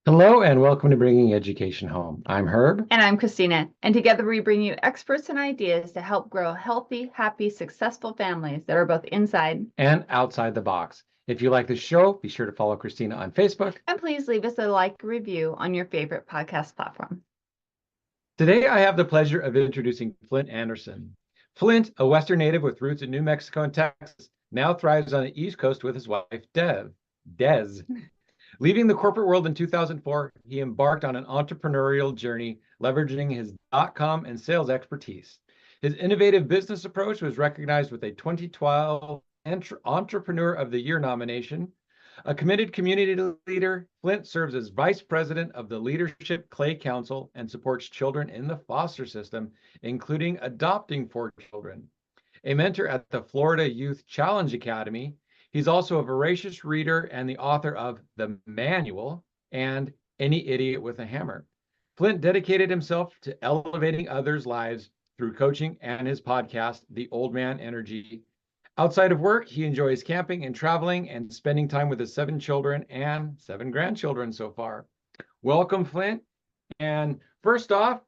Hello and welcome to Bringing Education Home. I'm Herb. And I'm Christina. And together we bring you experts and ideas to help grow healthy, happy, successful families that are both inside. And outside the box. If you like the show, be sure to follow Christina on Facebook. And please leave us a like review on your favorite podcast platform. Today, I have the pleasure of introducing Flint Anderson. Flint, a Western native with roots in New Mexico and Texas, now thrives on the East Coast with his wife, Des. Leaving the corporate world in 2004, he embarked on an entrepreneurial journey, leveraging his .com and sales expertise. His innovative business approach was recognized with a 2012 Entrepreneur of the Year nomination. A committed community leader, Flint serves as vice president of the Leadership Clay Council and supports children in the foster system, including adopting for children. A mentor at the Florida Youth Challenge Academy, he's also a voracious reader and the author of The Manual and Any Idiot with a Hammer. Flint dedicated himself to elevating others' lives through coaching and his podcast, The Old Man Energy. Outside of work, he enjoys camping and traveling and spending time with his 7 children and 7 grandchildren so far. Welcome, Flint. And first off,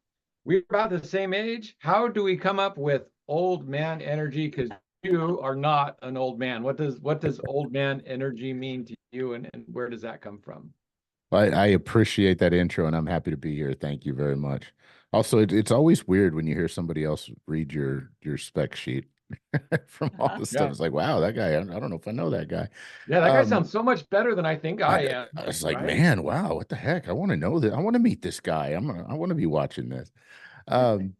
we're about the same age. How do we come up with old man energy? Because you are not an old man. What does old man energy mean to you, and where does that come from? I appreciate that intro, and I'm happy to be here. Thank you very much. Also, it's always weird when you hear somebody else read your spec sheet from all the stuff. Yeah. It's like, wow, that guy. I don't know if I know that guy. Yeah, that guy Um, sounds so much better than I think I I, am, I was like, right? man, wow, what the heck? I want to know that. I want to meet this guy. I want to be watching this. Um,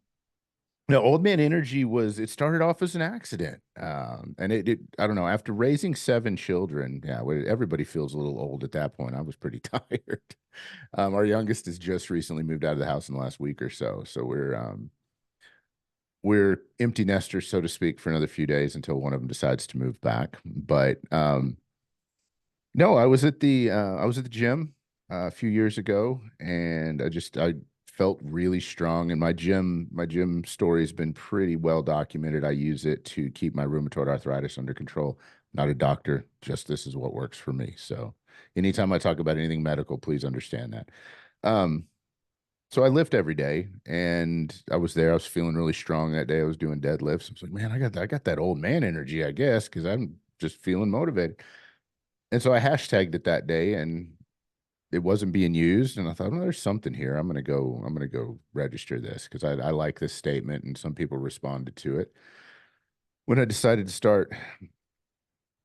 No, Old Man Energy it started off as an accident. And I don't know, after raising 7 children, yeah, everybody feels a little old at that point. I was pretty tired. Our youngest has just recently moved out of the house in the last week or so. So we're empty nesters, so to speak, for another few days until one of them decides to move back. But no, I was at the gym a few years ago, and I felt really strong. And my gym story has been pretty well documented. I use it to keep my rheumatoid arthritis under control. Not a doctor, just this is what works for me. So anytime I talk about anything medical, please understand that. Um, so I lift every day, and I was there. I was feeling really strong that day. I was doing deadlifts. I was like, man, I got that old man energy, I guess, because I'm just feeling motivated. And so I hashtagged it that day, and it wasn't being used. And I thought, well, there's something here. I'm gonna go register this because I like this statement, and some people responded to it. When I decided to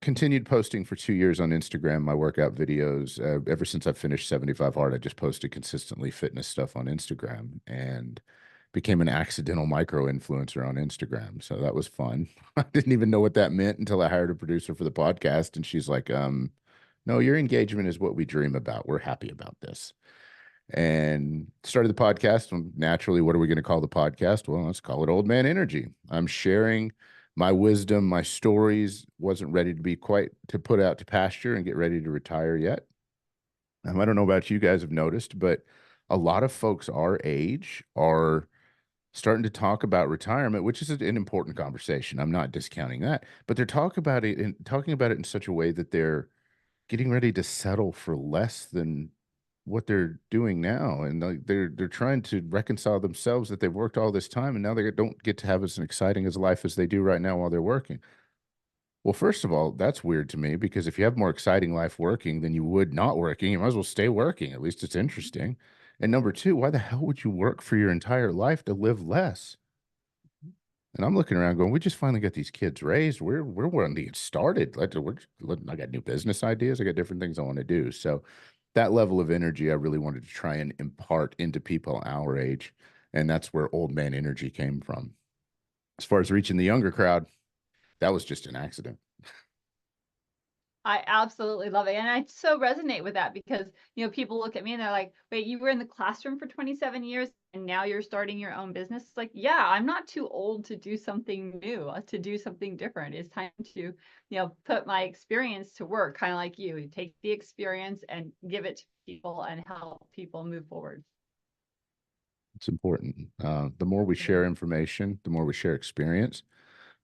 continued posting for 2 years on Instagram, my workout videos. Ever since I finished 75 Hard, I just posted consistently fitness stuff on Instagram and became an accidental micro influencer on Instagram. So that was fun. I didn't even know what that meant until I hired a producer for the podcast, and she's like, no, your engagement is what we dream about. We're happy about this. And started the podcast. And naturally, what are we going to call the podcast? Well, let's call it Old Man Energy. I'm sharing my wisdom, my stories. Wasn't ready to be quite to put out to pasture and get ready to retire yet. I don't know about you guys have noticed, but a lot of folks our age are starting to talk about retirement, which is an important conversation. I'm not discounting that, but they're talking about it in such a way that they're getting ready to settle for less than what they're doing now, and they're trying to reconcile themselves that they've worked all this time and now they don't get to have as exciting as life as they do right now while they're working. Well, first of all, that's weird to me because if you have more exciting life working than you would not working, you might as well stay working. At least it's interesting. And number two, why the hell would you work for your entire life to live less? And I'm looking around going, we just finally got these kids raised. We're wanting to get started. I got new business ideas. I got different things I want to do. So that level of energy, I really wanted to try and impart into people our age. And that's where old man energy came from. As far as reaching the younger crowd, that was just an accident. I absolutely love it. And I so resonate with that because, people look at me and they're like, wait, you were in the classroom for 27 years and now you're starting your own business. It's like, yeah, I'm not too old to do something new, to do something different. It's time to, put my experience to work, kind of like you. Take the experience and give it to people and help people move forward. It's important. The more we share information, the more we share experience,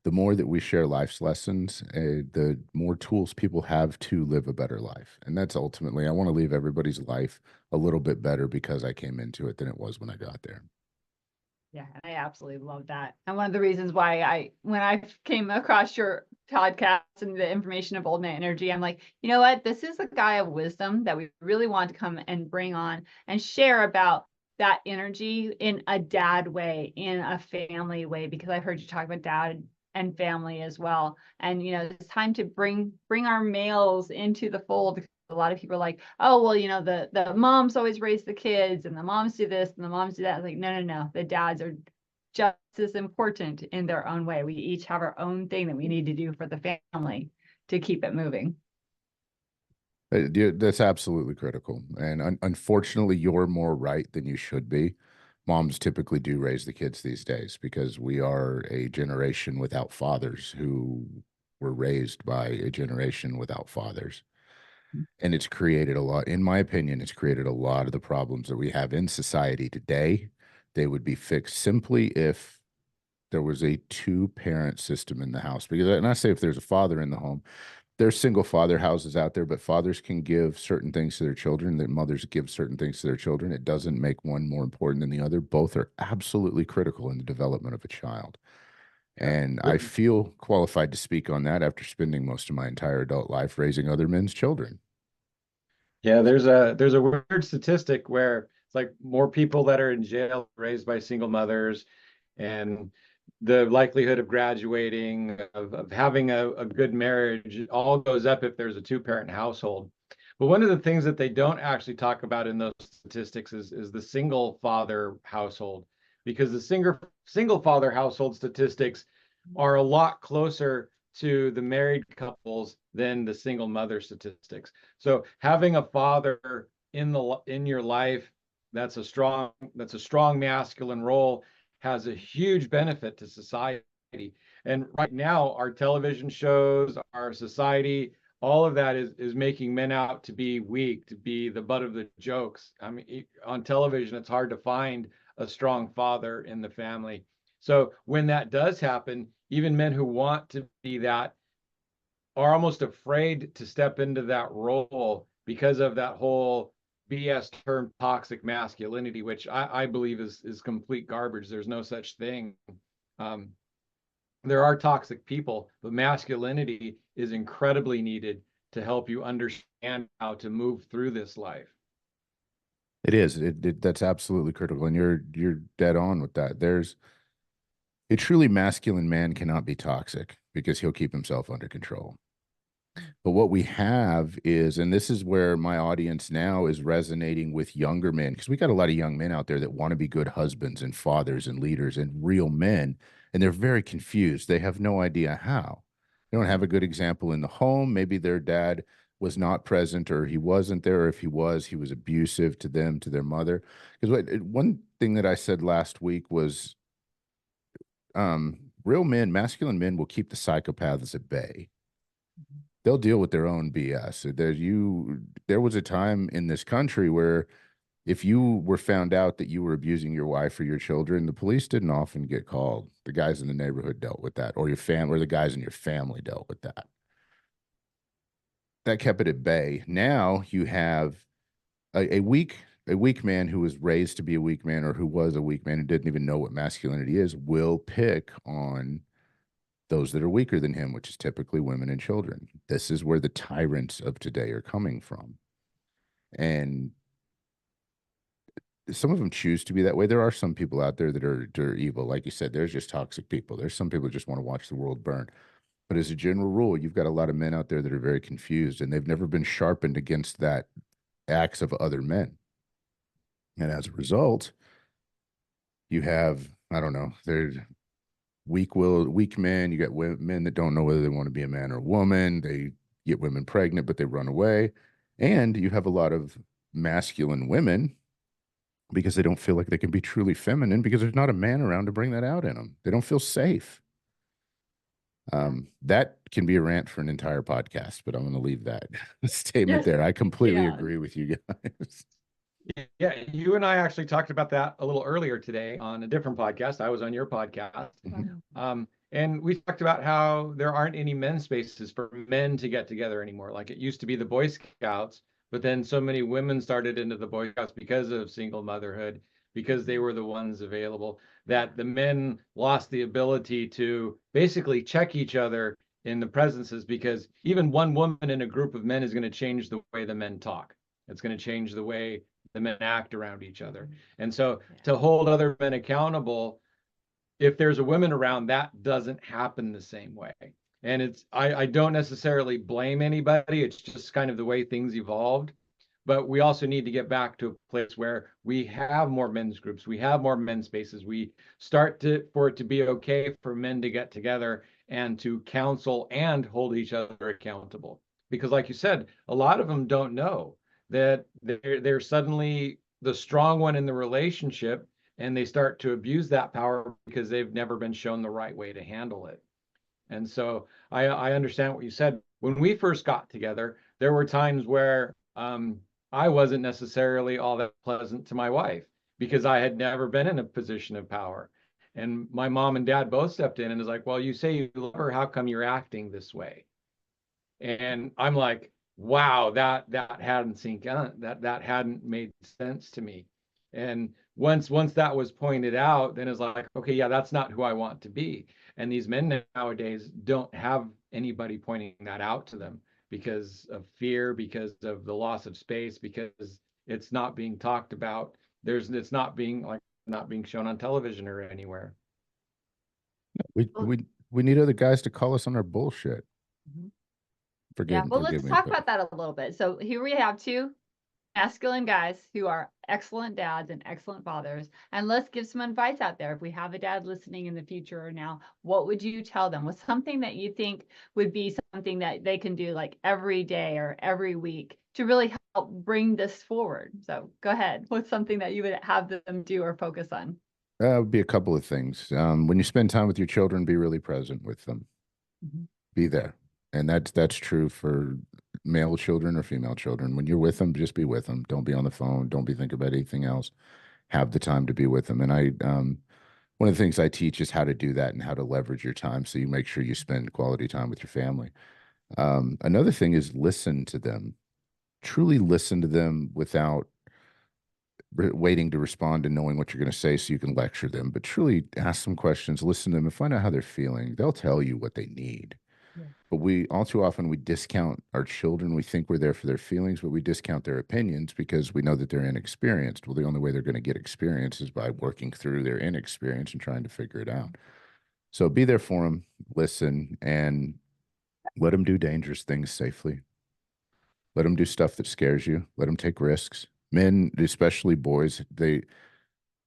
the more that we share life's lessons, the more tools people have to live a better life. And that's ultimately, I want to leave everybody's life a little bit better because I came into it than it was when I got there. Yeah, I absolutely love that. And one of the reasons why when I came across your podcast and the information of Old Man Energy, I'm like, you know what? This is a guy of wisdom that we really want to come and bring on and share about that energy in a dad way, in a family way, because I've heard you talk about dad and family as well. And it's time to bring our males into the fold. A lot of people are like, oh, well, the moms always raise the kids and the moms do this and the moms do that. Like, no. The dads are just as important in their own way. We each have our own thing that we need to do for the family to keep it moving. That's absolutely critical. And unfortunately, you're more right than you should be. Moms typically do raise the kids these days because we are a generation without fathers who were raised by a generation without fathers. And it's created a lot, in my opinion, it's created a lot of the problems that we have in society today. They would be fixed simply if there was a two-parent system in the house. Because, and I say if there's a father in the home, there's single father houses out there, but fathers can give certain things to their children, that mothers give certain things to their children. It doesn't make one more important than the other. Both are absolutely critical in the development of a child. And I feel qualified to speak on that after spending most of my entire adult life raising other men's children. Yeah, there's a weird statistic where it's like more people that are in jail raised by single mothers, and the likelihood of graduating, of having a good marriage, all goes up if there's a two-parent household. But one of the things that they don't actually talk about in those statistics is the single father household, because the single father household statistics are a lot closer to the married couples than the single mother statistics. So having a father in your life that's a strong masculine role has a huge benefit to society. And right now, our television shows, our society, all of that is making men out to be weak, to be the butt of the jokes. I mean, on television, it's hard to find a strong father in the family. So when that does happen, even men who want to be that are almost afraid to step into that role because of that whole BS term toxic masculinity, which I believe is complete garbage. There's no such thing. Um, there are toxic people, but masculinity is incredibly needed to help you understand how to move through this life. It is. That's absolutely critical, and you're dead on with that. There's a truly masculine man cannot be toxic because he'll keep himself under control. But what we have is, and this is where my audience now is resonating with younger men, because we got a lot of young men out there that want to be good husbands and fathers and leaders and real men, and they're very confused. They have no idea how. They don't have a good example in the home. Maybe their dad was not present, or he wasn't there, or if he was abusive to them, to their mother. Because one thing that I said last week was, real men, masculine men will keep the psychopaths at bay. They'll deal with their own BS. There was a time in this country where if you were found out that you were abusing your wife or your children, the police didn't often get called. The guys in the neighborhood dealt with that, or your family, or the guys in your family dealt with that. That kept it at bay. Now you have a weak man who was raised to be a weak man, or who was a weak man and didn't even know what masculinity is, will pick on those that are weaker than him, which is typically women and children. This is where the tyrants of today are coming from. And some of them choose to be that way. There are some people out there that are evil. Like you said, there's just toxic people. There's some people that just want to watch the world burn. But as a general rule, you've got a lot of men out there that are very confused, and they've never been sharpened against that acts of other men. And as a result, you have, I don't know, there's weak men. You got men that don't know whether they want to be a man or a woman. They get women pregnant, but they run away. And you have a lot of masculine women because they don't feel like they can be truly feminine because there's not a man around to bring that out in them. They don't feel safe. That can be a rant for an entire podcast, but I'm going to leave that statement there. I completely agree with you guys. Yeah, you and I actually talked about that a little earlier today on a different podcast. I was on your podcast. And And we talked about how there aren't any men's spaces for men to get together anymore. Like it used to be the Boy Scouts, but then so many women started into the Boy Scouts because of single motherhood, because they were the ones available, that the men lost the ability to basically check each other in the presences, because even one woman in a group of men is going to change the way the men talk. It's going to change the way the men act around each other. And so to hold other men accountable, if there's a woman around, that doesn't happen the same way. And I don't necessarily blame anybody. It's just kind of the way things evolved. But we also need to get back to a place where we have more men's groups, we have more men's spaces. We start for it to be okay for men to get together and to counsel and hold each other accountable. Because like you said, a lot of them don't know that they're suddenly the strong one in the relationship, and they start to abuse that power because they've never been shown the right way to handle it. And so I understand what you said. When we first got together, there were times where I wasn't necessarily all that pleasant to my wife because I had never been in a position of power. And my mom and dad both stepped in and is like, well, you say you love her, how come you're acting this way? And I'm like, wow, that hadn't sunk in, that hadn't made sense to me. And once that was pointed out, then it's like, okay, yeah, that's not who I want to be. And these men nowadays don't have anybody pointing that out to them because of fear, because of the loss of space, because it's not being talked about. It's not being shown on television or anywhere. We need other guys to call us on our bullshit. Mhm. Forgive Well, forgive let's me, talk but about that a little bit. So here we have two masculine guys who are excellent dads and excellent fathers. And let's give some advice out there. If we have a dad listening in the future or now, what would you tell them? What's something that you think would be something that they can do like every day or every week to really help bring this forward? So go ahead. What's something that you would have them do or focus on? would be a couple of things. When you spend time with your children, be really present with them. Mhm. Be there. And that's true for male children or female children. When you're with them, just be with them. Don't be on the phone. Don't be thinking about anything else. Have the time to be with them. And one of the things I teach is how to do that and how to leverage your time so you make sure you spend quality time with your family. Another thing is listen to them. Truly listen to them without waiting to respond and knowing what you're going to say so you can lecture them, but truly ask them questions, listen to them, and find out how they're feeling. They'll tell you what they need. Yeah. But we all too often we discount our children. We think we're there for their feelings, but we discount their opinions because we know that they're inexperienced. Well, the only way they're going to get experience is by working through their inexperience and trying to figure it out. So be there for them, listen, and let them do dangerous things safely. Let them do stuff that scares you. Let them take risks. Men, especially boys, the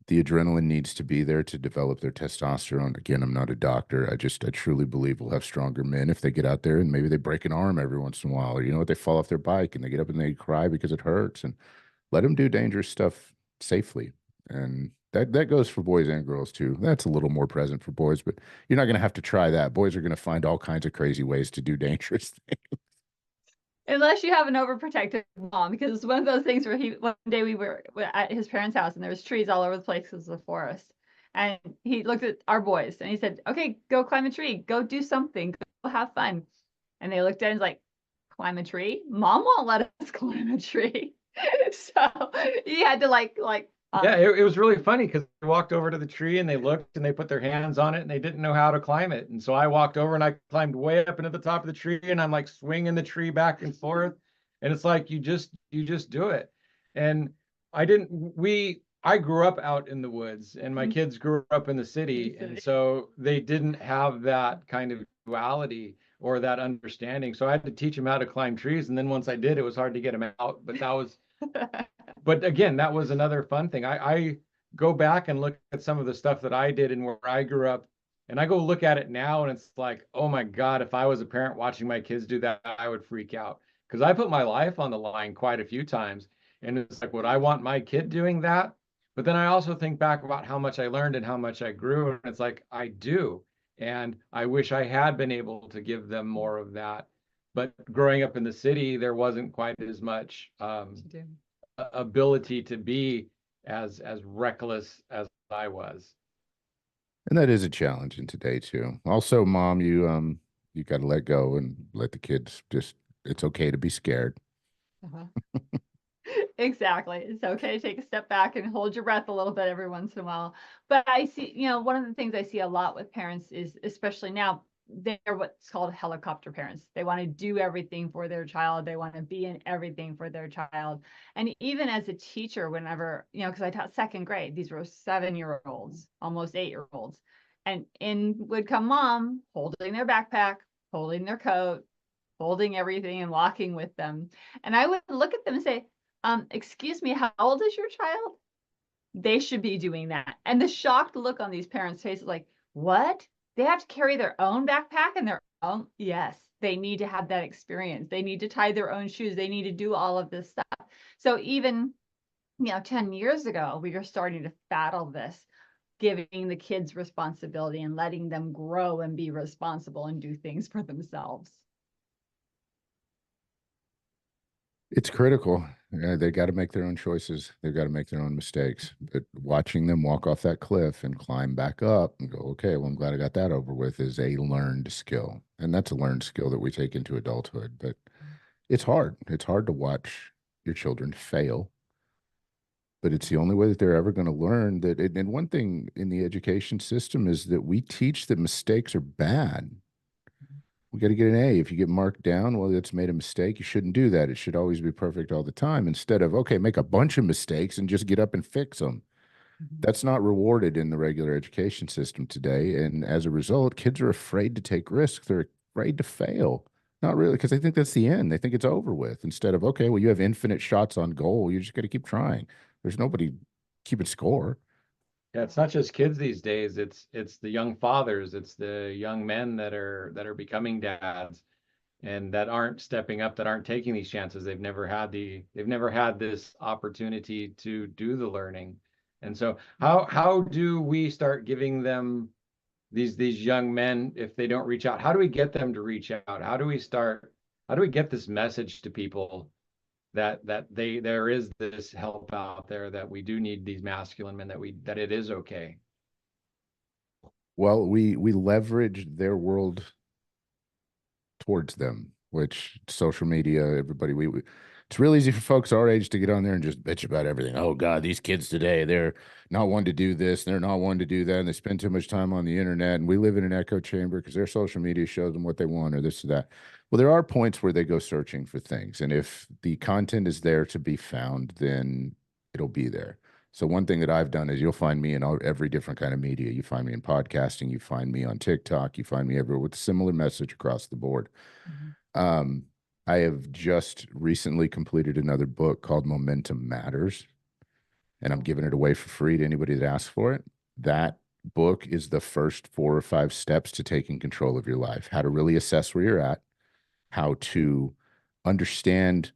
adrenaline needs to be there to develop their testosterone. Again, I'm not a doctor. I truly believe we'll have stronger men if they get out there and maybe they break an arm every once in a while, or you know what, they fall off their bike and they get up and they cry because it hurts, and let them do dangerous stuff safely. And that goes for boys and girls too. That's a little more present for boys, but you're not going to have to try that. Boys are going to find all kinds of crazy ways to do dangerous things. Unless you have an overprotective mom, because it's one of those things where one day we were at his parents' house and there was trees all over the place because of the forest. And he looked at our boys and he said, okay, go climb a tree, go do something, go have fun. And they looked at him and was like, climb a tree? Mom won't let us climb a tree. So he had to Yeah, it was really funny because they walked over to the tree and they looked and they put their hands on it and they didn't know how to climb it. And so I walked over and I climbed way up into the top of the tree and I'm like swinging the tree back and forth. And it's like you just do it. And I didn't we I grew up out in the woods and my kids grew up in the city. And so they didn't have that kind of duality or that understanding. So I had to teach them how to climb trees. And then once I did, it was hard to get them out. But again, that was another fun thing. I go back and look at some of the stuff that I did and where I grew up, and I go look at it now, and it's like, oh my God, if I was a parent watching my kids do that, I would freak out because I put my life on the line quite a few times. And it's like, would I want my kid doing that? But then I also think back about how much I learned and how much I grew. And it's like, I do. And I wish I had been able to give them more of that. But growing up in the city, there wasn't quite as much ability to be as reckless as I was. And that is a challenge in today too. Also, mom, you got to let go and let the kids just, it's okay to be scared. Uh-huh. Exactly. It's okay to take a step back and hold your breath a little bit every once in a while. But I see, one of the things I see a lot with parents is, especially now, they're what's called helicopter parents. They want to do everything for their child. They want to be in everything for their child. And even as a teacher, whenever, because I taught second grade, these were 7-year-olds, almost 8-year-olds. And in would come mom holding their backpack, holding their coat, holding everything and walking with them. And I would look at them and say, excuse me, how old is your child? They should be doing that. And the shocked look on these parents' faces, like, what? They have to carry their own backpack and their own? Yes, they need to have that experience. They need to tie their own shoes. They need to do all of this stuff. So even, 10 years ago, we were starting to battle this, giving the kids responsibility and letting them grow and be responsible and do things for themselves. It's critical. They got to make their own choices. They've got to make their own mistakes. But watching them walk off that cliff and climb back up and go, okay, well, I'm glad I got that over with, is a learned skill. And that's a learned skill that we take into adulthood. But it's hard. It's hard to watch your children fail. But it's the only way that they're ever going to learn that. And one thing in the education system is that we teach that mistakes are bad. We got to get an A. If you get marked down, well, it's made a mistake. You shouldn't do that. It should always be perfect all the time, instead of, okay, make a bunch of mistakes and just get up and fix them. That's not rewarded in the regular education system today. And as a result, kids are afraid to take risks. They're afraid to fail. Not really, because they think that's the end. They think it's over with. Instead of, okay, well, you have infinite shots on goal. You just got to keep trying. There's nobody keeping score. Yeah, it's not just kids these days. It's the young fathers. It's the young men that are becoming dads and that aren't stepping up, that aren't taking these chances. They've never had this opportunity to do the learning. And so how do we start giving them these young men, if they don't reach out, how do we get them to reach out? How do we get this message to people that there is this help out there, that we do need these masculine men, that it is okay? Well, we leverage their world towards them, which social media, everybody, it's real easy for folks our age to get on there and just bitch about everything. Oh God, these kids today, they're not one to do this, they're not one to do that, and they spend too much time on the internet, and we live in an echo chamber because their social media shows them what they want or this or that. Well, there are points where they go searching for things, and if the content is there to be found, then it'll be there. So one thing that I've done is, you'll find me in every different kind of media. You find me in podcasting, you find me on TikTok, you find me everywhere with a similar message across the board. Um, I have just recently completed another book called Momentum Matters, and I'm giving it away for free to anybody that asks for it. That book is the first 4 or 5 steps to taking control of your life, how to really assess where you're at, how to understand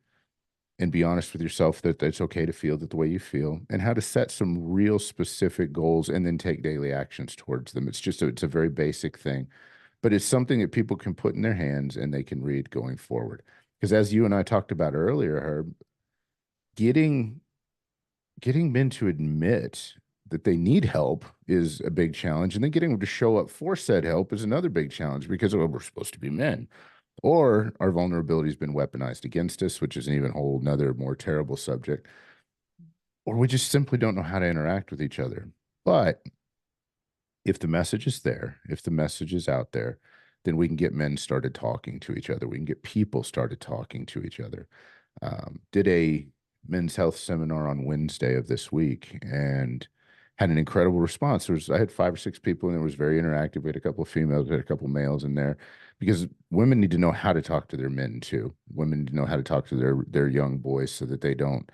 and be honest with yourself that it's okay to feel that the way you feel, and how to set some real specific goals and then take daily actions towards them. It's a very basic thing, but it's something that people can put in their hands and they can read going forward. Because as you and I talked about earlier, Herb, getting men to admit that they need help is a big challenge, and then getting them to show up for said help is another big challenge, because, oh, we're supposed to be men, or our vulnerability has been weaponized against us, which is an even whole another more terrible subject, or we just simply don't know how to interact with each other. But if the message is there, if the message is out there, then we can get men started talking to each other. We can get people started talking to each other. Did a men's health seminar on Wednesday of this week and had an incredible response. I had 5 or 6 people, and it was very interactive. We had a couple of females, we had a couple of males in there, because women need to know how to talk to their men too. Women need to know how to talk to their young boys so that they don't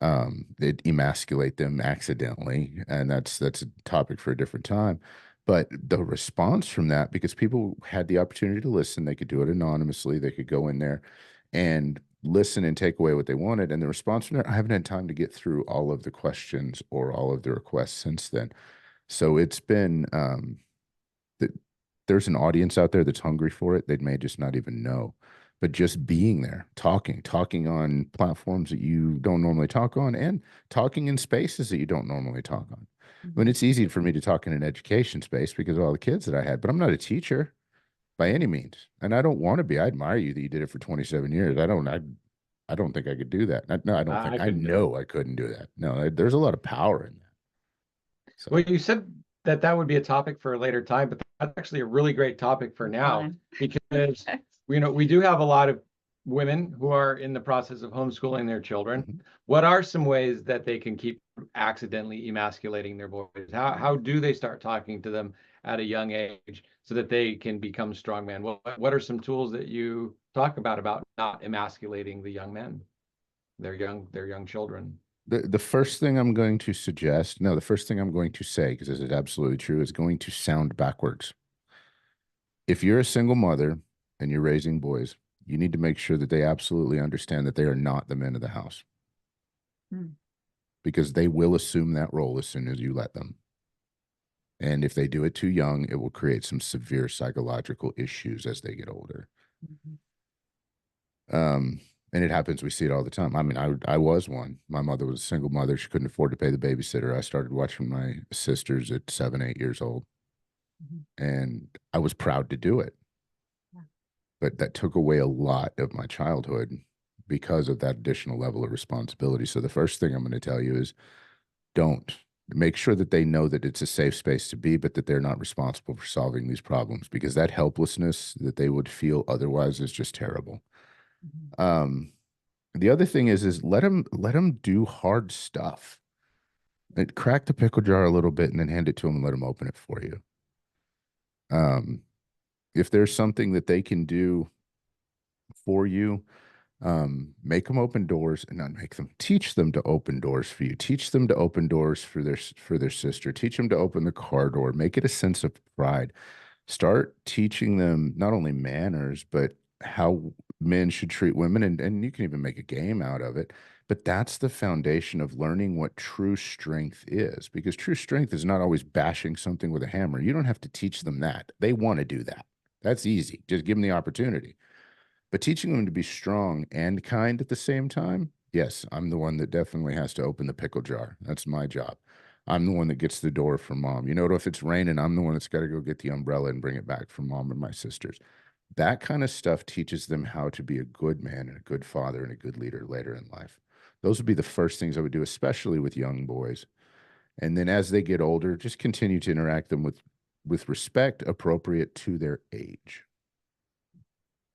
they emasculate them accidentally. And that's a topic for a different time. But the response from that, because people had the opportunity to listen, they could do it anonymously, they could go in there and listen and take away what they wanted. And the response from there, I haven't had time to get through all of the questions or all of the requests since then. So it's been there's an audience out there that's hungry for it. They may just not even know. But just being there, talking on platforms that you don't normally talk on, and talking in spaces that you don't normally talk on. I mean, it's easy for me to talk in an education space because of all the kids that I had, but I'm not a teacher by any means, and I don't want to be. I admire you that you did it for 27 years. I don't think I could do that. No, I don't think. I I couldn't do it. know I couldn't do that. No, there's a lot of power in that. Well, So you said that that would be a topic for a later time, but that's actually a really great topic for now Fine. because we do have a lot of women who are in the process of homeschooling their children. mhm. What are some ways that they can keep from accidentally emasculating their boys? How do they start talking to them at a young age so that they can become strong men? What are some tools that you talk about not emasculating the young men, their young children? The first thing I'm going to suggest, no, the first thing I'm going to say, because this is absolutely true, is going to sound backwards. If you're a single mother and you're raising boys, you need to make sure that they absolutely understand that they are not the men of the house. Mm. Because they will assume that role as soon as you let them. And if they do it too young, it will create some severe psychological issues as they get older. And it happens. We see it all the time. I mean, I was one. My mother was a single mother. She couldn't afford to pay the babysitter. I started watching my sisters at 7, 8 years old. And I was proud to do it. Yeah. But that took away a lot of my childhood because of that additional level of responsibility. So the first thing I'm going to tell you is don't. Make sure that they know that it's a safe space to be, but that they're not responsible for solving these problems, because that helplessness that they would feel otherwise is just terrible. The other thing is let them do hard stuff. Crack the pickle jar a little bit and then hand it to them and let them open it for you. If there's something that they can do for you, make them open doors, and not make them, teach them to open doors for you. Teach them to open doors for their sister. Teach them to open the car door. Make it a sense of pride. Start teaching them not only manners, but how men should treat women. And you can even make a game out of it. But that's the foundation of learning what true strength is, because true strength is not always bashing something with a hammer. You don't have to teach them that. They want to do that. That's easy. Just give them the opportunity. But teaching them to be strong and kind at the same time, yes, I'm the one that definitely has to open the pickle jar. That's my job. I'm the one that gets the door for mom. You know, if it's raining, I'm the one that's got to go get the umbrella and bring it back for mom and my sisters. That kind of stuff teaches them how to be a good man and a good father and a good leader later in life. Those would be the first things I would do, especially with young boys. And then as they get older, just continue to interact them with respect appropriate to their age.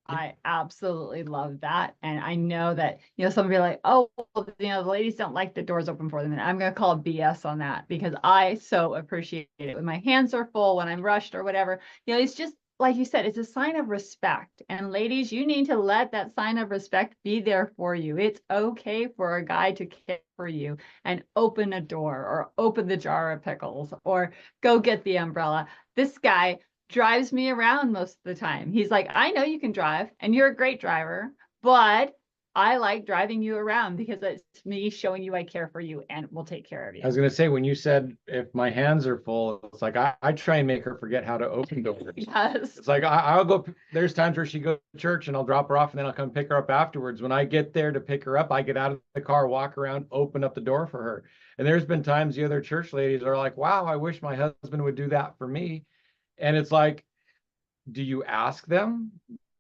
I absolutely love that. And I know that, some people are like, oh, the ladies don't like the doors open for them. And I'm going to call BS on that, because I so appreciate it when my hands are full, when I'm rushed or whatever. It's just, like you said, it's a sign of respect. And ladies, you need to let that sign of respect be there for you. It's okay for a guy to care for you and open a door or open the jar of pickles or go get the umbrella. This guy drives me around most of the time. He's like, I know you can drive and you're a great driver, but I like driving you around because it's me showing you I care for you and will take care of you. I was going to say, when you said if my hands are full, it's like I try and make her forget how to open doors. Yes. It's like I'll go, there's times where she goes to church and I'll drop her off and then I'll come pick her up afterwards. When I get there to pick her up, I get out of the car, walk around, open up the door for her. And there's been times the other church ladies are like, wow, I wish my husband would do that for me. And it's like, do you ask them?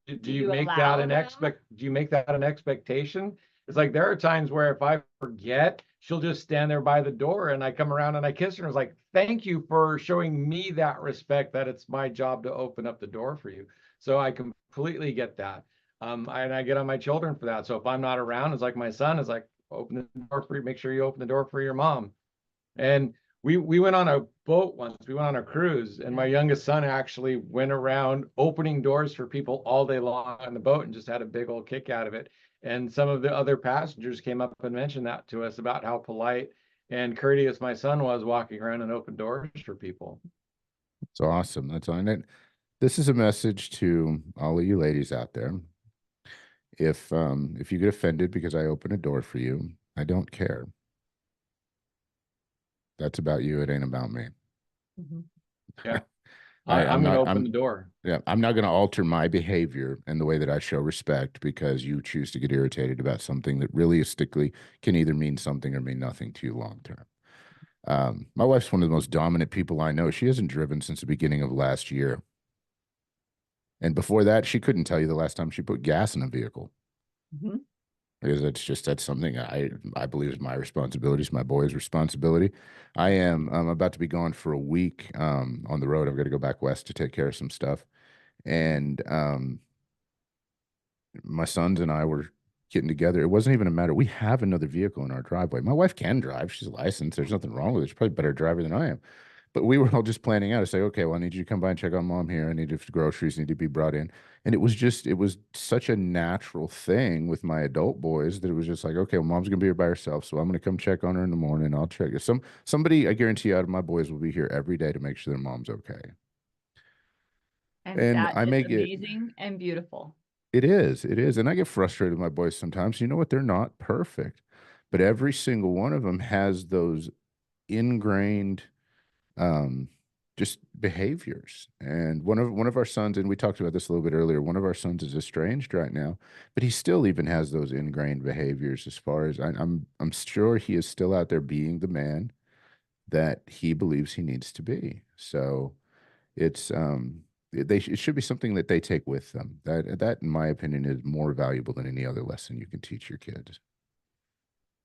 Do you make that an do you make that an expectation? It's like there are times where if I forget, she'll just stand there by the door and I come around and I kiss her and it's like, thank you for showing me that respect, that it's my job to open up the door for you. So I completely get that. And I get on my children for that. So if I'm not around, it's like my son is like, open the door for you, make sure you open the door for your mom. And we went on a boat once. We went on a cruise, and my youngest son actually went around opening doors for people all day long on the boat and just had a big old kick out of it. And some of the other passengers came up and mentioned that to us about how polite and courteous my son was walking around and open doors for people. It's awesome. That's on it. This is a message to all of you ladies out there. If you get offended because I open a door for you, I don't care. That's about you. It ain't about me. Mm-hmm. Yeah. I'm going to open the door. Yeah. I'm not going to alter my behavior and the way that I show respect because you choose to get irritated about something that realistically can either mean something or mean nothing to you long term. My wife's one of the most dominant people I know. She hasn't driven since the beginning of last year. And before that, she couldn't tell you the last time she put gas in a vehicle. Mhm. Because that's something I believe is my responsibility. It's my boy's responsibility. I'm about to be gone for a week on the road. I've got to go back west to take care of some stuff. And my sons and I were getting together. It wasn't even a matter. We have another vehicle in our driveway. My wife can drive. She's licensed. There's nothing wrong with her. She's probably a better driver than I am. But we were all just planning out to say, okay, well, I need you to come by and check on mom here. I need if groceries need to be brought in. And it was such a natural thing with my adult boys that it was just like, okay, well, mom's gonna be here by herself. So I'm gonna come check on her in the morning. I'll check. Somebody, I guarantee you, out of my boys will be here every day to make sure their mom's okay. And And that I is may get amazing and beautiful. it is. And I get frustrated with my boys sometimes. You know what? They're not perfect. But every single one of them has those ingrained um, just behaviors. And one of our sons, and we talked about this a little bit earlier, one of our sons is estranged right now, but he still even has those ingrained behaviors as far as I'm sure he is still out there being the man that he believes he needs to be. So it's it should be something that they take with them. That in my opinion is more valuable than any other lesson you can teach your kids.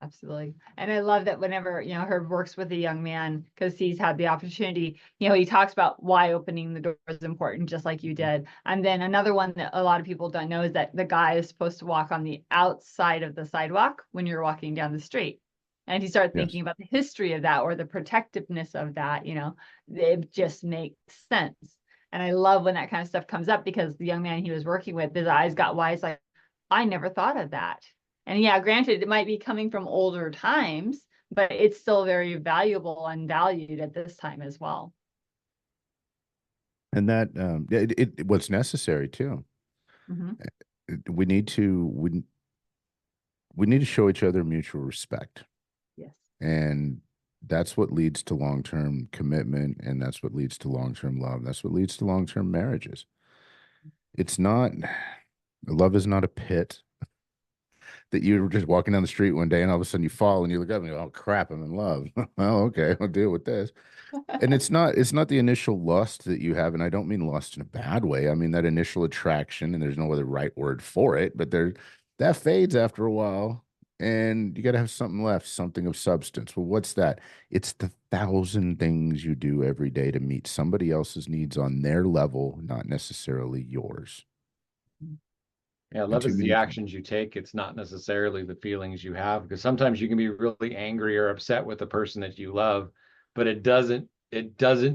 Absolutely. And I love that whenever, Herb works with a young man, because he's had the opportunity, he talks about why opening the door is important, just like you did. And then another one that a lot of people don't know is that the guy is supposed to walk on the outside of the sidewalk when you're walking down the street. And you start Yes. thinking about the history of that or the protectiveness of that, it just makes sense. And I love when that kind of stuff comes up because the young man he was working with, his eyes got wide. It's like, I never thought of that. And yeah, granted, it might be coming from older times, but it's still very valuable and valued at this time as well. And that it what's necessary too. Mm-hmm. We need to we need to show each other mutual respect. Yes. And that's what leads to long-term commitment, and that's what leads to long-term love. That's what leads to long-term marriages. It's not love is not a pit that you're just walking down the street one day and all of a sudden you fall and you look up and you go, oh crap, I'm in love. Oh, okay, I'll deal with this. And it's not the initial lust that you have, and I don't mean lust in a bad way. I mean that initial attraction, and there's no other right word for it, but that fades after a while, and you got to have something left, something of substance. Well, what's that? It's the thousand things you do every day to meet somebody else's needs on their level, not necessarily yours. Yeah, And love too is the many actions you take. It's not necessarily the feelings you have, because sometimes you can be really angry or upset with the person that you love, but it doesn't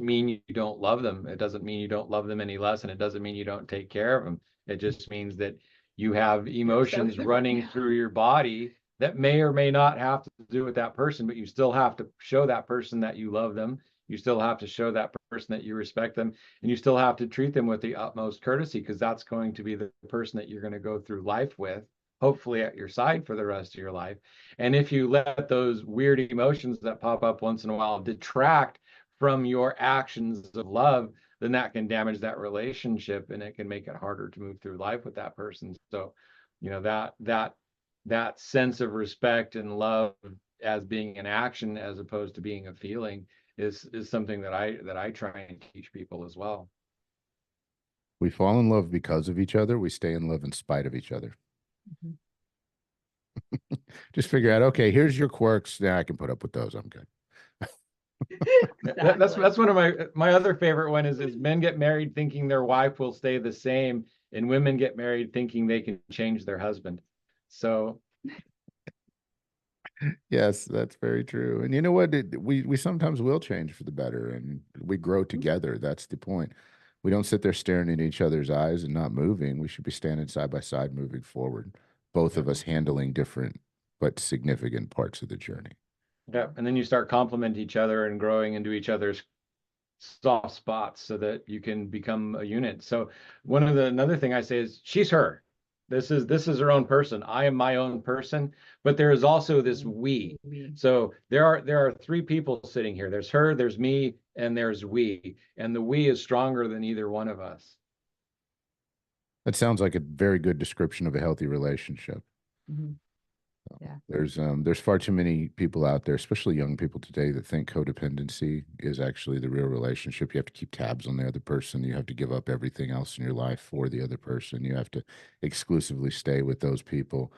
mean you don't love them. It doesn't mean you don't love them any less, and it doesn't mean you don't take care of them. It just means that you have You're so emotions different. running through your body that may or may not have to do with that person, but you still have to show that person that you love them. You still have to show that person that you respect them, and you still have to treat them with the utmost courtesy, because that's going to be the person that you're going to go through life with, hopefully at your side for the rest of your life. And if you let those weird emotions that pop up once in a while detract from your actions of love, then that can damage that relationship, and it can make it harder to move through life with that person. So that sense of respect and love as being an action as opposed to being a feeling is something that I try and teach people as well. we fall in love because of each other. We stay in love in spite of each other. Mhm. Just figure out, okay, here's your quirks. Now I can put up with those. I'm good. That's Exactly. one of my other favorite one is men get married thinking their wife will stay the same, and women get married thinking they can change their husband. So Yes, that's very true. And you know what? We sometimes will change for the better, and we grow together. That's the point. We don't sit there staring at each other's eyes and not moving. We should be standing side by side, moving forward. Both yeah, of us handling different but significant parts of the journey. yeah, and then you start complimenting each other and growing into each other's soft spots so that you can become a unit. So another thing I say is she's her. This is her own person. I am my own person, but there is also this we. So there are three people sitting here. There's her, there's me, and there's we. And the we is stronger than either one of us. That sounds like a very good description of a healthy relationship. Mhm. Yeah. There's far too many people out there, especially young people today, that think codependency is actually the real relationship. You have to keep tabs on the other person. You have to give up everything else in your life for the other person. You have to exclusively stay with those people.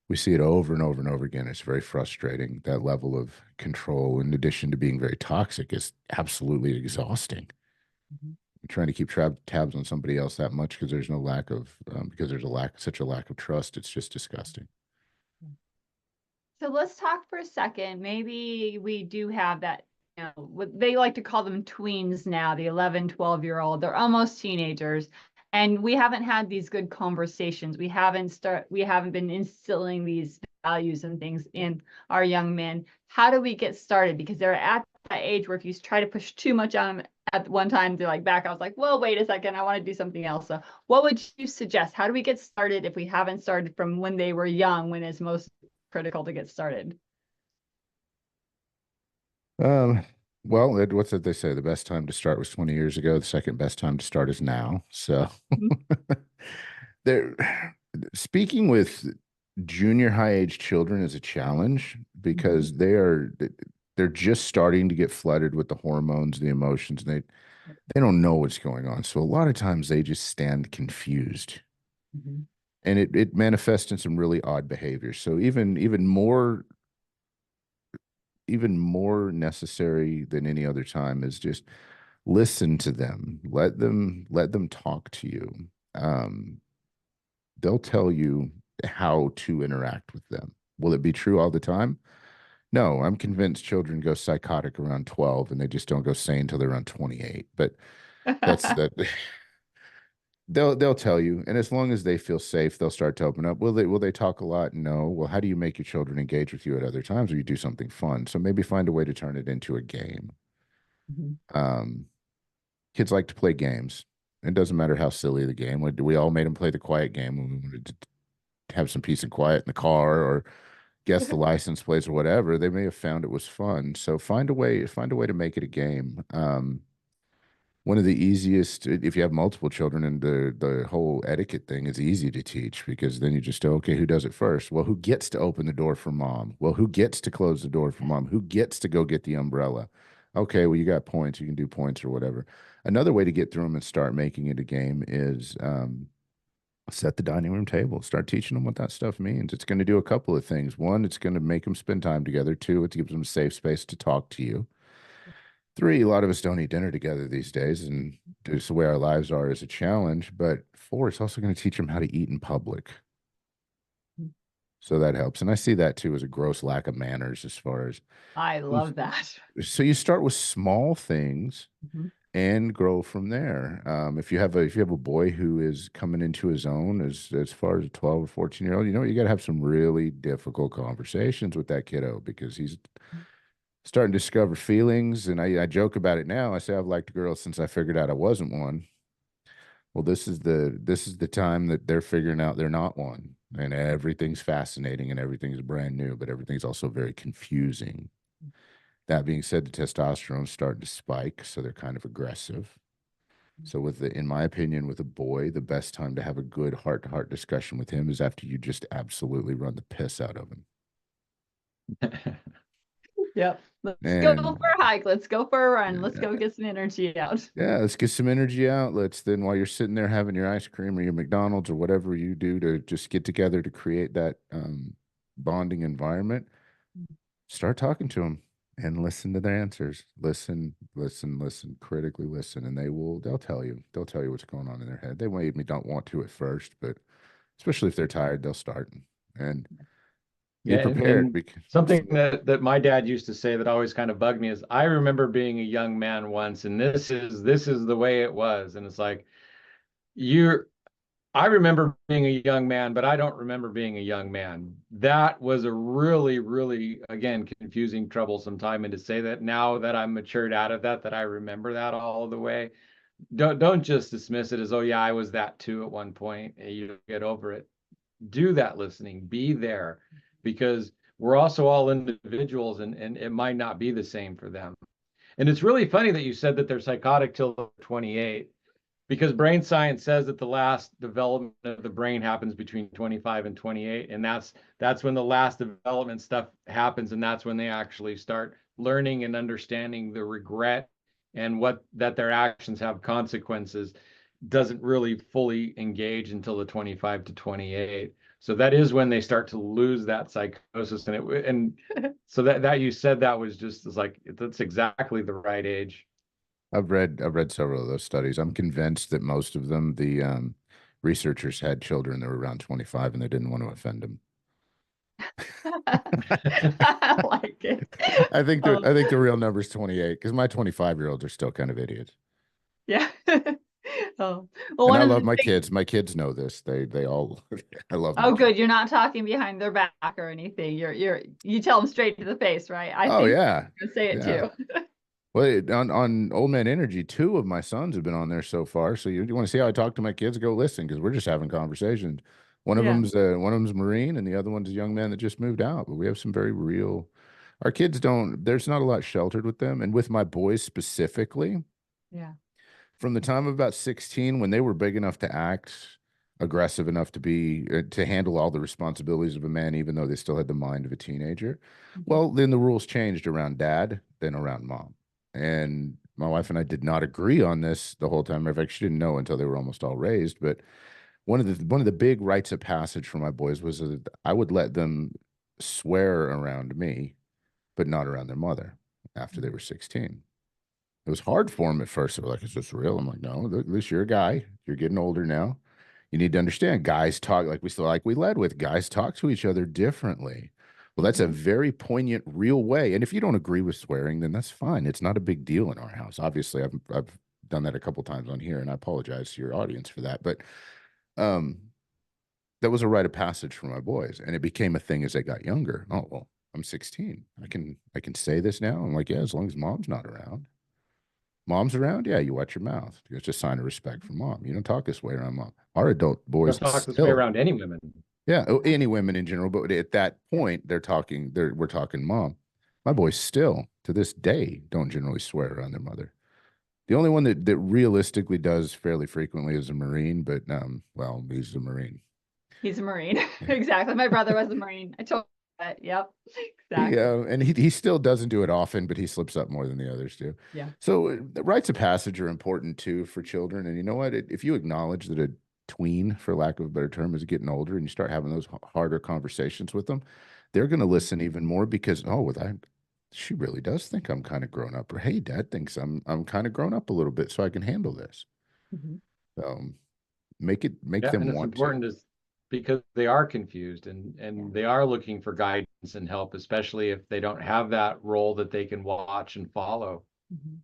We see it over and over and over again. It's very frustrating. That level of control, in addition to being very toxic, is absolutely exhausting. Mhm. Trying to keep tabs on somebody else that much because there's no lack of because there's such a lack of trust. It's just disgusting. So let's talk for a second. Maybe we do have that, what they like to call them tweens now, the 11, 12-year-old. They're almost teenagers. And we haven't had these good conversations. We haven't been instilling these values and things in our young men. How do we get started? Because they're at that age where if you try to push too much on them at one time, they're like back. I was like, well, wait a second, I want to do something else. So what would you suggest? How do we get started if we haven't started from when they were young, when it's most critical to get started? Um, well, what's that they say? The best time to start was 20 years ago. The second best time to start is now. So there, speaking with junior high age children is a challenge because they're just starting to get flooded with the hormones, the emotions. They don't know what's going on. So a lot of times they just stand confused. Mhm. And it manifests in some really odd behaviors. So even more necessary than any other time is just listen to them. Let them talk to you. Um, they'll tell you how to interact with them. Will it be true all the time? No, I'm convinced children go psychotic around 12 and they just don't go sane until they're around 28. But that's that. They'll tell you, and as long as they feel safe, they'll start to open up. Will they talk a lot? No. Well, how do you make your children engage with you at other times, or you do something fun? So maybe find a way to turn it into a game. Mhm. Um, Kids like to play games. It doesn't matter how silly the game. We all made them play the quiet game when we wanted to have some peace and quiet in the car, or guess the license plates or whatever. They may have found it was fun. So find a way to make it a game. One of the easiest, if you have multiple children, and the whole etiquette thing is easy to teach because then you just go, okay, who does it first? Well, who gets to open the door for mom? Well, who gets to close the door for mom? Who gets to go get the umbrella? Okay, well, you got points. You can do points or whatever. Another way to get through them and start making it a game is set the dining room table. Start teaching them what that stuff means. It's going to do a couple of things. One, it's going to make them spend time together. Two, it gives them a safe space to talk to you. Three, a lot of us don't eat dinner together these days, and just the way our lives are is a challenge. But four, it's also going to teach them how to eat in public. So that helps. And I see that too as a gross lack of manners as far as I love that. so you start with small things Mhm. and grow from there. If you have a boy who is coming into his own as far as a 12 or 14-year-old, you got to have some really difficult conversations with that kiddo because he's starting to discover feelings. And I joke about it now. I say I've liked girls since I figured out I wasn't one. Well, this is the time that they're figuring out they're not one. And everything's fascinating and everything's brand new, but everything's also very confusing. That being said, the testosterone's starting to spike, so they're kind of aggressive. So in my opinion, with a boy, the best time to have a good heart-to-heart discussion with him is after you just absolutely run the piss out of him. Yep. Let's go And for a hike. Let's go for a run. Let's yeah, go get some energy out. yeah, let's get some energy outlets. Then while you're sitting there having your ice cream or your McDonald's or whatever you do to just get together to create that bonding environment, start talking to them and listen to their answers. Listen, listen, listen, critically listen, and they'll tell you. They'll tell you what's going on in their head. They maybe don't want to at first, but especially if they're tired, they'll start and be Yeah, prepared and because something that my dad used to say that always kind of bugged me is I remember being a young man once, and this is the way it was. And it's like you're I remember being a young man, but I don't remember being a young man. That was a really, really, again, confusing, troublesome time. And to say that now that I'm matured out of that, that I remember that all the way, don't just dismiss it as, oh yeah, I was that too at one point. You get over it. Do that listening, be there, because we're also all individuals, and it might not be the same for them. And it's really funny that you said that they're psychotic till they're 28, because brain science says that the last development of the brain happens between 25 and 28, and that's when the last development stuff happens, and that's when they actually start learning and understanding the regret and what that their actions have consequences doesn't really fully engage until the 25 to 28. So that is when they start to lose that psychosis, and so that you said that was just like that's exactly the right age. I've read several of those studies. I'm convinced that most of them, the researchers had children that were around 25 and they didn't want to offend them. I like it. I think the real number is 28 because my 25-year-olds are still kind of idiots. Yeah. Oh, well, And one I of love the my things, kids. My kids know this. They all I love my oh, kids. good. You're not talking behind their back or anything. You tell them straight to the face, right? I Oh think yeah. you can say it Yeah. too. Well, on Old Man Energy, two of my sons have been on there so far. So you want to see how I talk to my kids? Go listen because we're just having conversations. Yeah. One of them's Marine, and the other one's a young man that just moved out. But we have some very real. Our kids don't. There's not a lot sheltered with them, and with my boys specifically. Yeah. From the time of about 16, when they were big enough to act, aggressive enough to be to handle all the responsibilities of a man, even though they still had the mind of a teenager. Mhm. Well, then the rules changed around dad, then around mom. And my wife and I did not agree on this the whole time. In fact, she didn't know until they were almost all raised. But one of the big rites of passage for my boys was that I would let them swear around me, but not around their mother after they were 16. It was hard for them at first. They were like, "Is this real?" I'm like, "No, at least you're a guy. You're getting older now. You need to understand. Guys talk like we led with. Guys talk to each other differently. Well, that's a Mhm. very poignant, real way. And if you don't agree with swearing, then that's fine. It's not a big deal in our house. Obviously, I've done that a couple times on here, and I apologize to your audience for that. But um, that was a rite of passage for my boys, and it became a thing as they got younger. Oh well, I'm 16. I can say this now. I'm like, yeah, as long as mom's not around. Mom's around? Yeah, you watch your mouth. It's just a sign of respect for mom. You don't talk this way around mom. Our adult Don't boys talk this way still, around any women. yeah, any women in general, but at that point, we're talking mom. My boys still, to this day, don't generally swear around their mother. The only one that realistically does fairly frequently is a Marine, but well, he's a Marine. He's a Marine. Yeah. Exactly. My brother was a Marine. I told you that. Yep. He Exactly. and he still doesn't do it often, but he slips up more than the others do. Yeah. So the rites of passage are important too for children. And you know what? If you acknowledge that a tween, for lack of a better term, is getting older, and you start having those harder conversations with them, they're going to listen even more because she really does think I'm kind of grown up, or hey, dad thinks I'm kind of grown up a little bit, so I can handle this. Mhm. Um, make Yeah, them and it's want to. important is because they are confused Yeah. and they are looking for guidance and help, especially if they don't have that role that they can watch and follow. Mhm.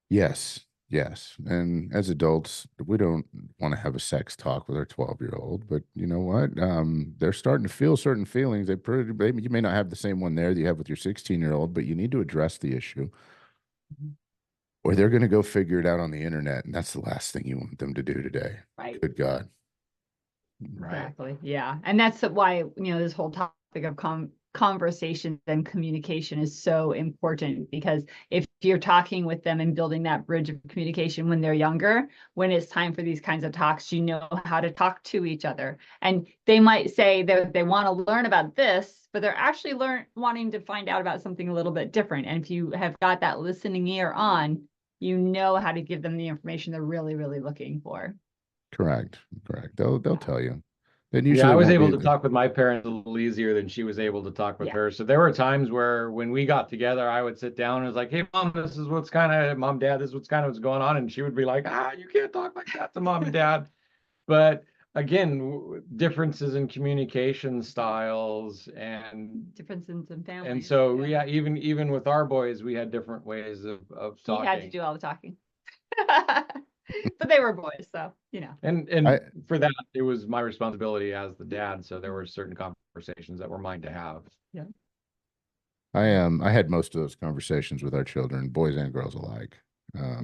Yes, yes. And as adults, we don't want to have a sex talk with our 12-year-old, but you know what? They're starting to feel certain feelings. You may not have the same one there that you have with your 16-year-old, but you need to address the issue, Mhm. or they're going to go figure it out on the internet. And that's the last thing you want them to do today. Right. Good God. Right. Exactly. Yeah. And that's why, this whole topic of conversation and communication is so important, because if you're talking with them and building that bridge of communication when they're younger, when it's time for these kinds of talks, you know how to talk to each other. And they might say that they want to learn about this, but they're actually wanting to find out about something a little bit different. And if you have got that listening ear on, you know how to give them the information they're really, really looking for. Correct. Correct. They'll tell you. It Yeah, usually I was won't able be. to talk with my parents a little easier than she was able to talk with Yeah. her. So there were times where when we got together, I would sit down and was like, "Hey, mom, this is what's kind of mom, dad, this is what's going on," and she would be like, "Ah, you can't talk like that to mom and dad." But again, differences in communication styles Differences in and families. so yeah, even with our boys, we had different ways of He had to talking. do all the talking. But they were boys, so I And for that, it was my responsibility as the dad. So there were certain conversations that were mine to have. Yeah. I had most of those conversations with our children, boys and girls alike. Yeah.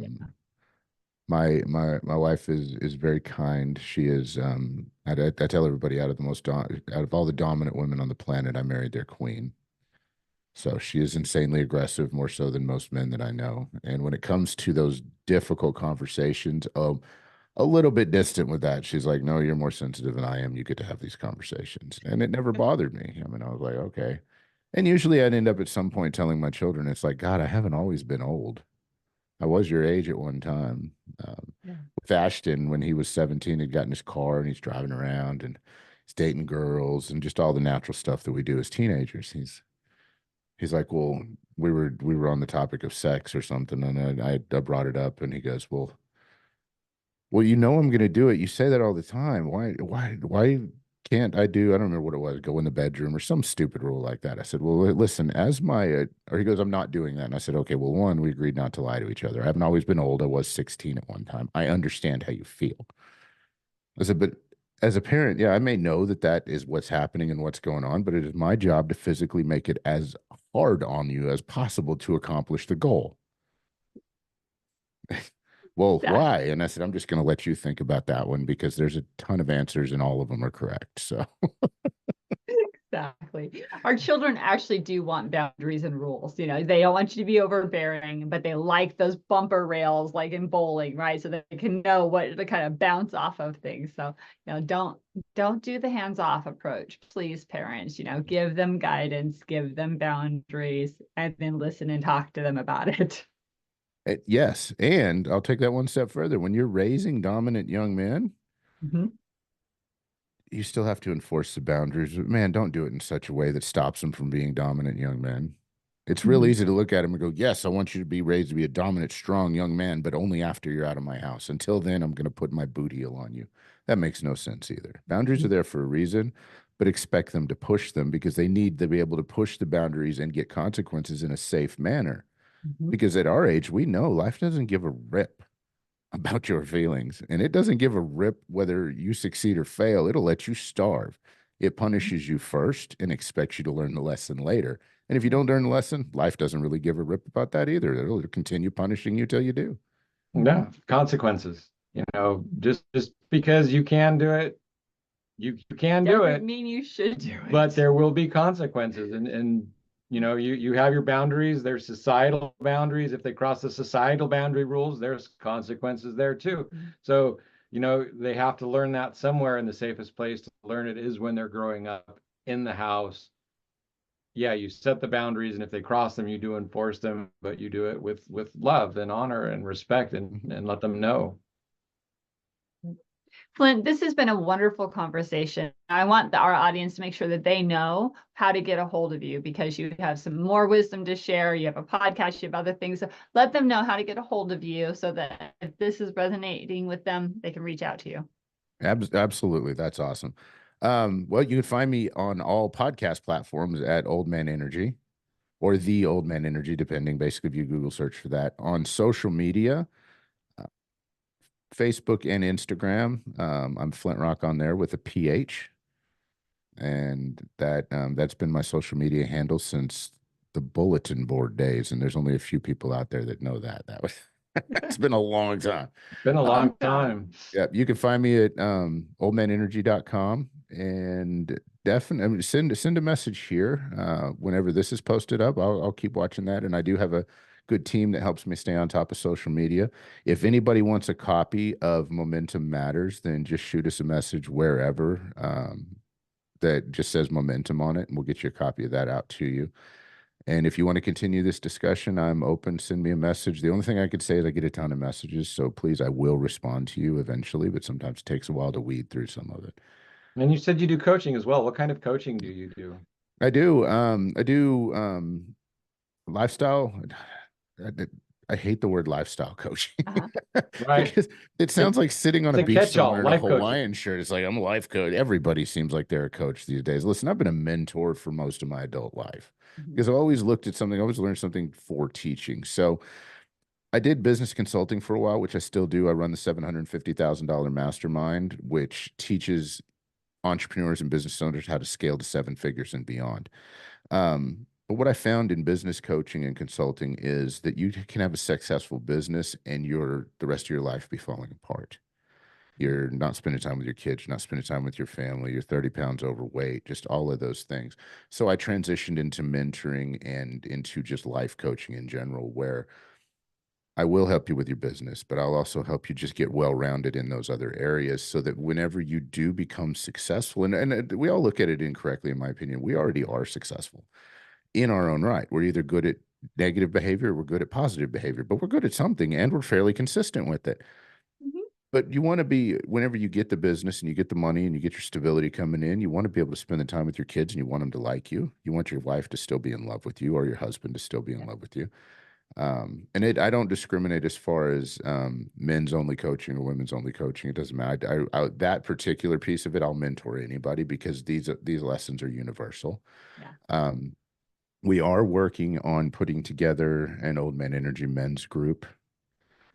My wife is very kind. She is I tell everybody out of all the dominant women on the planet, I married their queen. So she is insanely aggressive, more so than most men that I know. And when it comes to those difficult conversations, a little bit distant with that. She's like, no, you're more sensitive than I am. You get to have these conversations. And it never bothered me. I mean, I was like, okay. And usually I'd end up at some point telling my children, it's like, God, I haven't always been old. I was your age at one time. Yeah. With Ashton, when he was 17, he'd gotten his car and he's driving around and he's dating girls and just all the natural stuff that we do as teenagers. He's like, well, we were on the topic of sex or something, and I brought it up, and he goes, well, you know I'm going to do it. You say that all the time. Why can't I do? I don't remember what it was. Go in the bedroom or some stupid rule like that. I said, well, listen, as my, or he goes, I'm not doing that. And I said, okay, well, one, we agreed not to lie to each other. I haven't always been old. I was 16 at one time. I understand how you feel. I said, but as a parent, yeah, I may know that that is what's happening and what's going on, but it is my job to physically make it as hard on you as possible to accomplish the goal. Well, why? And I said, I'm just going to let you think about that one because there's a ton of answers and all of them are correct. So, Exactly. Our children actually do want boundaries and rules. You know, they don't want you to be overbearing, but they like those bumper rails like in bowling, right? So they can know what to kind of bounce off of things. So, you know, don't do the hands-off approach. Please, parents, you know, give them guidance, give them boundaries, and then listen and talk to them about it. yes. And I'll take that one step further. When you're raising dominant young men, Mhm. you still have to enforce the boundaries. But man, don't do it in such a way that stops them from being dominant young men. It's real Mhm. easy to look at him and go, yes, I want you to be raised to be a dominant, strong young man, but only after you're out of my house. Until then, I'm going to put my boot heel on you. That makes no sense either. Boundaries are there for a reason, but expect them to push them because they need to be able to push the boundaries and get consequences in a safe manner. Mhm. Because at our age, we know life doesn't give a rip about your feelings. And it doesn't give a rip whether you succeed or fail. It'll let you starve. It punishes you first and expects you to learn the lesson later. And if you don't learn the lesson, life doesn't really give a rip about that either. It'll continue punishing you till you do. Yeah, consequences. You know, just because you can do it, you can do Doesn't it, mean you should do but it. there will be consequences. And you know, you have your boundaries, there's societal boundaries. If they cross the societal boundary rules, there's consequences there too. So, you know, they have to learn that somewhere, and the safest place to learn it is when they're growing up in the house. Yeah, you set the boundaries, and if they cross them, you do enforce them, but you do it with love and honor and respect, and let them know. Flint, this has been a wonderful conversation. I want our audience to make sure that they know how to get a hold of you because you have some more wisdom to share. You have a podcast, you have other things. So let them know how to get a hold of you so that if this is resonating with them, they can reach out to you. Absolutely. That's awesome. Well, you can find me on all podcast platforms at Old Man Energy or The Old Man Energy, depending. Basically, if you Google search for that. On social media, uh, Facebook and Instagram, I'm Flint Rock on there with a PH. And that's been my social media handle since the bulletin board days. And there's only a few people out there that know that. That was it's been a long time. It's been a long Um, time. yeah, you can find me at oldmanenergy.com and definitely I mean, send a message here whenever this is posted up. I'll keep watching that, and I do have a good team that helps me stay on top of social media. If anybody wants a copy of Momentum Matters, then just shoot us a message wherever that just says Momentum on it, and we'll get you a copy of that out to you. And if you want to continue this discussion, I'm open. Send me a message. The only thing I could say is I get a ton of messages. So please, I will respond to you eventually, but sometimes it takes a while to weed through some of it. And you said you do coaching as well. What kind of coaching do you do? I do lifestyle. I, I hate the word lifestyle coaching Uh-huh. Right. because it It's sounds like sitting on it's a a beach catch-all, somewhere in a life coaching. Hawaiian shirt. It's like, I'm a life coach. Everybody seems like they're a coach these days. Listen, I've been a mentor for most of my adult life Mhm. because I've always looked at something, I always learned something for teaching. So I did business consulting for a while, which I still do. I run the $750,000 mastermind, which teaches entrepreneurs and business owners how to scale to seven figures and beyond. But what I found in business coaching and consulting is that you can have a successful business and the rest of your life be falling apart. You're not spending time with your kids, you're not spending time with your family, you're 30 pounds overweight, just all of those things. So I transitioned into mentoring and into just life coaching in general, where I will help you with your business, but I'll also help you just get well-rounded in those other areas so that whenever you do become successful, and we all look at it incorrectly, in my opinion, we already are successful in our own right. We're either good at negative behavior, we're good at positive behavior, but we're good at something and we're fairly consistent with it. Mhm. But you want to be, whenever you get the business and you get the money and you get your stability coming in, you want to be able to spend the time with your kids and you want them to like you. You want your wife to still be in love with you or your husband to still be in Yeah. love with you. I don't discriminate as far as men's only coaching or women's only coaching. It doesn't matter. That particular piece of it, I'll mentor anybody because these lessons are universal. Yeah. We are working on putting together an Old Man Energy men's group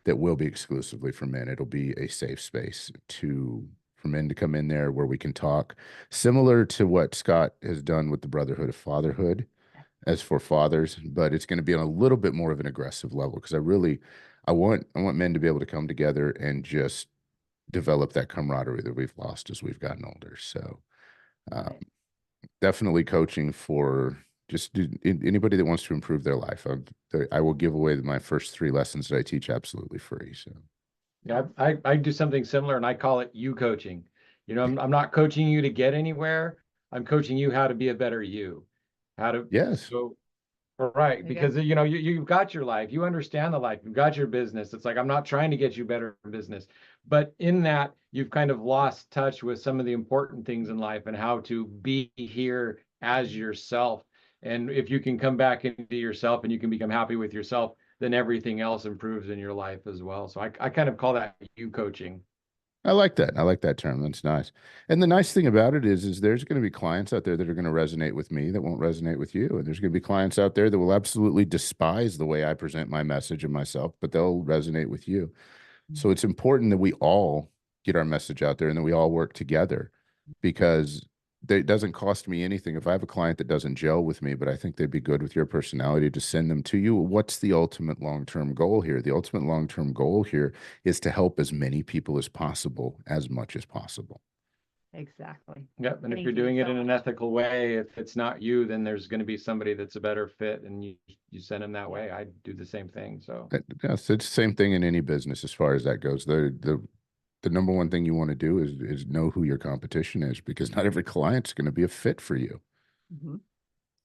that will be exclusively for men. It'll be a safe space for men to come in there where we can talk, similar to what Scott has done with the Brotherhood of Fatherhood as for fathers, but it's going to be on a little bit more of an aggressive level because I want men to be able to come together and just develop that camaraderie that we've lost as we've gotten older. So Right. definitely coaching for anybody that wants to improve their life. I will give away my first 3 lessons that I teach absolutely free. So Yeah, I do something similar and I call it you coaching. I'm not coaching you to get anywhere. I'm coaching you how to be a better you. How to yes, so Right, There you go. because you've got your life, you understand the life, you've got your business. It's like I'm not trying to get you better in business, but in that you've kind of lost touch with some of the important things in life and how to be here as yourself. And if you can come back into yourself and you can become happy with yourself, then everything else improves in your life as well. So I kind of call that you coaching. I like that. I like that term. That's nice. And the nice thing about it is there's going to be clients out there that are going to resonate with me that won't resonate with you. And there's going to be clients out there that will absolutely despise the way I present my message of myself, but they'll resonate with you. So it's important that we all get our message out there and that we all work together because it doesn't cost me anything. If I have a client that doesn't gel with me, but I think they'd be good with your personality to send them to you, what's the ultimate long-term goal here? The ultimate long-term goal here is to help as many people as possible, as much as possible. Exactly. Yep. And if Thank you're you doing it so in an much. ethical way, if it's not you, then there's going to be somebody that's a better fit and you send them that Yeah. way. I do the same thing. So Yes, it's the same thing in any business as far as that goes. The number one thing you want to do is know who your competition is because not every client's going to be a fit for you. Mhm.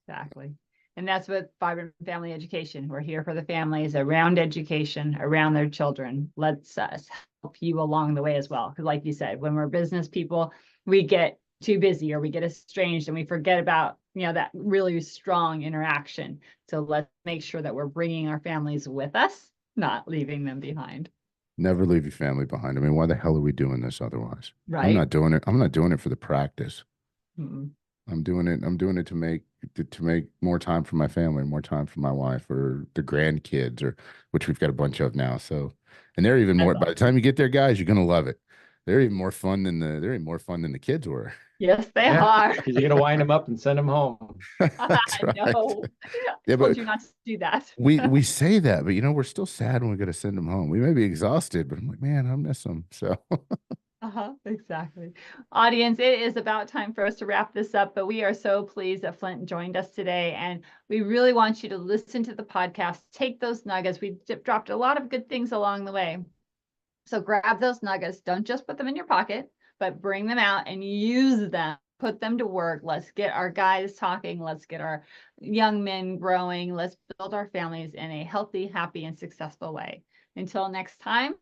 Exactly. And that's what Vibrant Family Education. We're here for the families around education, around their children. Let's help you along the way as well. Because like you said, when we're business people, we get too busy or we get estranged and we forget about, that really strong interaction. So let's make sure that we're bringing our families with us, not leaving them behind. Never leave your family behind. I mean, why the hell are we doing this otherwise? I'm Right? not doing it. I'm not doing it for the practice. Mm-mm. I'm doing it. I'm doing it to make more time for my family, more time for my wife or the grandkids, or which we've got a bunch of now. So, and they're even more. That's By the time you get there, guys, you're gonna love it. They're even more fun than the kids were. Yes, they yeah, are. because you got to wind them up and send them home. That's right. No, I Yeah, told but you not to do that. we say that, but we're still sad when we got to send them home. We may be exhausted, but I'm like, man, I miss them. So. Exactly. Audience, it is about time for us to wrap this up, but we are so pleased that Flint joined us today. And we really want you to listen to the podcast, take those nuggets. We dropped a lot of good things along the way. So grab those nuggets. Don't just put them in your pocket, but bring them out and use them. Put them to work. Let's get our guys talking. Let's get our young men growing. Let's build our families in a healthy, happy, and successful way. Until next time,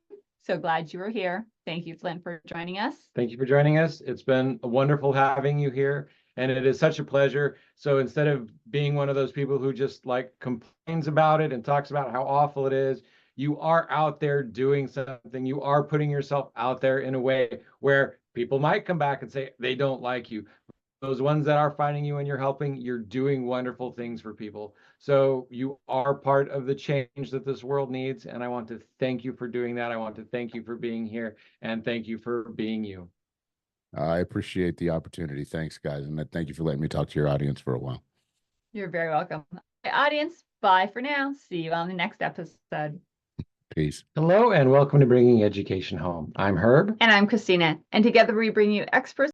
so glad you were here. Thank you, Flint, for joining us. Thank you for joining us. It's been wonderful having you here, and it is such a pleasure. So instead of being one of those people who just like complains about it and talks about how awful it is, you are out there doing something. You are putting yourself out there in a way where people might come back and say they don't like you. Those ones that are finding you and you're helping, you're doing wonderful things for people. So you are part of the change that this world needs. And I want to thank you for doing that. I want to thank you for being here and thank you for being you. I appreciate the opportunity. Thanks, guys. And thank you for letting me talk to your audience for a while. You're very welcome. Audience, bye for now. See you on the next episode. Peace. Hello and welcome to Bringing Education Home. I'm Herb. And I'm Christina. And together we bring you experts